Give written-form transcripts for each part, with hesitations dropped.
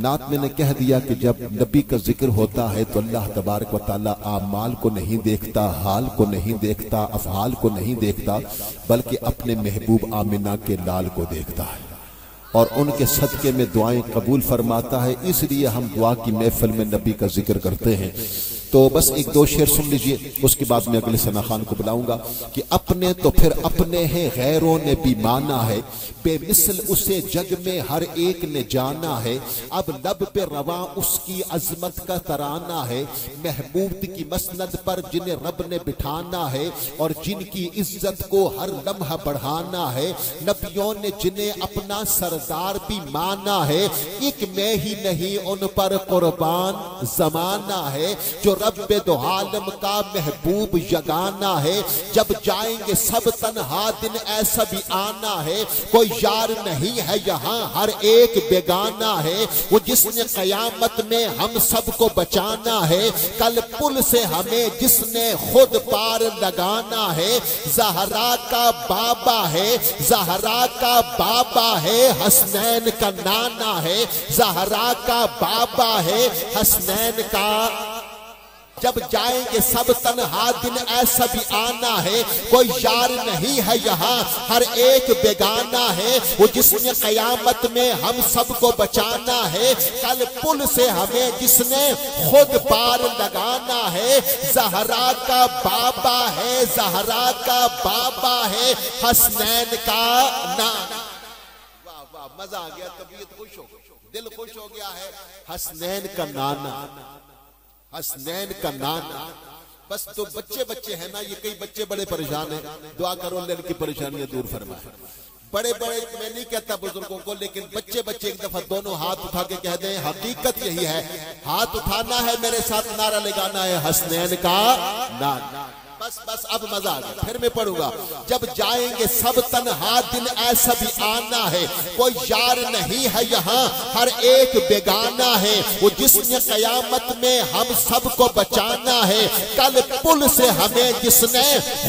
نعت میں نے کہہ دیا کہ جب نبی کا ذکر ہوتا ہے تو اللہ تبارک و تعالیٰ اعمال کو نہیں دیکھتا، حال کو نہیں دیکھتا، افعال کو نہیں دیکھتا، بلکہ اپنے محبوب آمنہ کے لال کو دیکھتا ہے اور ان کے صدقے میں دعائیں قبول فرماتا ہے۔ اس لیے ہم دعا کی محفل میں نبی کا ذکر کرتے ہیں۔ تو بس ایک دو شعر سن لیجئے، اس کے بعد میں اگلے ثنا خان کو بلاؤں گا کہ اپنے تو پھر اپنے ہیں، غیروں نے بھی مانا ہے، بے مثل اسے جگ میں ہر ایک نے جانا ہے، اب لب پہ رواں اس کی عظمت کا ترانہ ہے، محبوب کی مسند پر جنہیں رب نے بٹھانا ہے اور جن کی عزت کو ہر لمحہ بڑھانا ہے، نبیوں نے جنہیں اپنا سردار بھی مانا ہے، ایک میں ہی نہیں ان پر قربان زمانہ ہے، جو رب دو عالم کا محبوب یگانہ ہے، جب جائیں گے سب تنہا دن ایسا بھی آنا ہے، کوئی یار نہیں ہے یہاں ہر ایک بیگانہ ہے، وہ جس نے قیامت میں ہم سب کو بچانا ہے، کل پل سے ہمیں جس نے خود پار لگانا ہے، زہرا کا بابا ہے، زہرا کا بابا ہے، حسنین کا نانا ہے، زہرا کا بابا ہے، حسنین کا، جب جائیں گے سب تنہا دن ایسا بھی آنا ہے، کوئی یار نہیں ہے یہاں ہر ایک بیگانہ ہے، وہ جس نے قیامت میں ہم سب کو بچانا ہے، کل پل سے ہمیں جس نے خود پار لگانا ہے، زہرا کا بابا ہے، زہرا کا بابا ہے، حسنین کا نانا۔ واہ واہ، مزہ آ گیا، طبیعت خوش ہو گئی، دل خوش ہو گیا ہے، حسنین کا نانا، حسنین کا نانا۔ بس تو بچے ہیں نا، یہ کئی بچے بڑے پریشان ہیں، دعا کرو اللہ ان کی پریشانیاں دور فرمائے۔ بڑے میں نہیں کہتا بزرگوں کو، لیکن بچے ایک دفعہ دونوں ہاتھ اٹھا کے کہہ دیں، حقیقت یہی ہے، ہاتھ اٹھانا ہے، میرے ساتھ نعرہ لگانا ہے، حسنین کا نانا۔ بس اب مزہ آ گیا، پھر میں پڑھوں گا، جب جائیں گے سب تنہا دن ایسا بھی آنا ہے، کوئی یار نہیں ہے یہاں ہر ایک بیگانہ ہے، وہ جس نے قیامت میں ہم سب کو بچانا ہے، کل پل سے ہمیں جس نے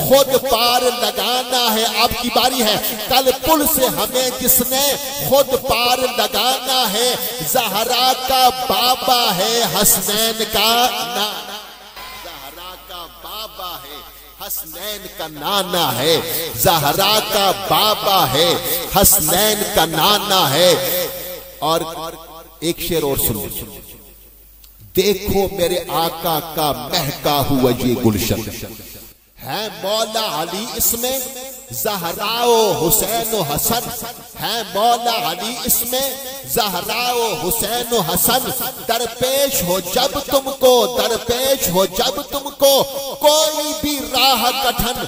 خود پار لگانا ہے۔ آپ کی باری ہے، کل پل سے ہمیں جس نے خود پار لگانا ہے، زہرا کا بابا ہے، حسنین کا نانا، زہرا کا بابا ہے، حسنین کا نانا ہے، زہرا کا بابا ہے، حسنین کا نانا ہے۔ اور ایک شعر اور سنو، دیکھو میرے آقا کا مہکا ہوا یہ گلشن ہے، مولا علی اس میں، زہرا و حسین و حسن ہے، مولا علی اس میں، زہرا و حسین و حسن، درپیش ہو جب تم کو، درپیش ہو جب تم کو کوئی بھی راہ کٹھن،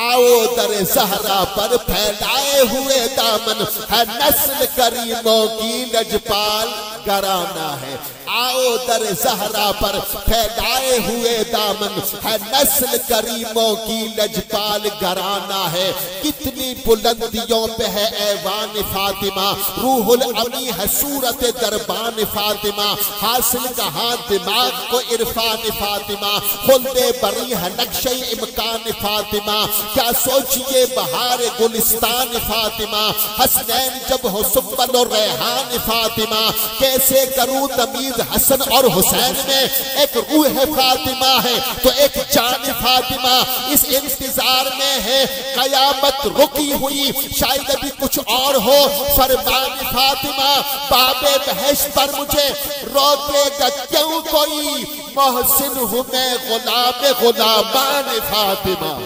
آؤ در زہرا پر پھیلائے ہوئے دامن ہے، نسل کریموں کی لجپال گرانا ہے، آؤ در زہرا پر پھیلائے ہوئے دامن ہے، نسل کریموں کی لجپال گرانا ہے، کتنی بلندیوں پہ ہے ایوان فاطمہ، روح الامی ہے صورت دربان فاطمہ، حاصل کہاں دماغ کو عرفان فاطمہ، خلد بری ہے نقشہ امکان فاطمہ، کیا سوچئے بہار گلستان فاطمہ، حسنین جب ہو سنبل و ریحان فاطمہ، کیسے کروں تمیز حسن اور حسین میں، ایک روح فاطمہ ہے تو ایک جان فاطمہ، اس انتظار میں ہے قیامت رکی ہوئی، شاید ابھی کچھ اور ہو، فرمان فاطمہ، باب بہشت پر مجھے روکے گا کیوں کوئی، محسن ہوں میں غلام غلامان فاطمہ،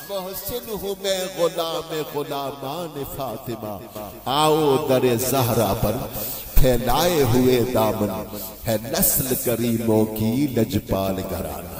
محسن ہوں میں غلام غلامان فاطمہ، آؤ در زہرا پر پھیلائے ہوئے دامن ہے، نسل کریموں کی لجپال گرانا۔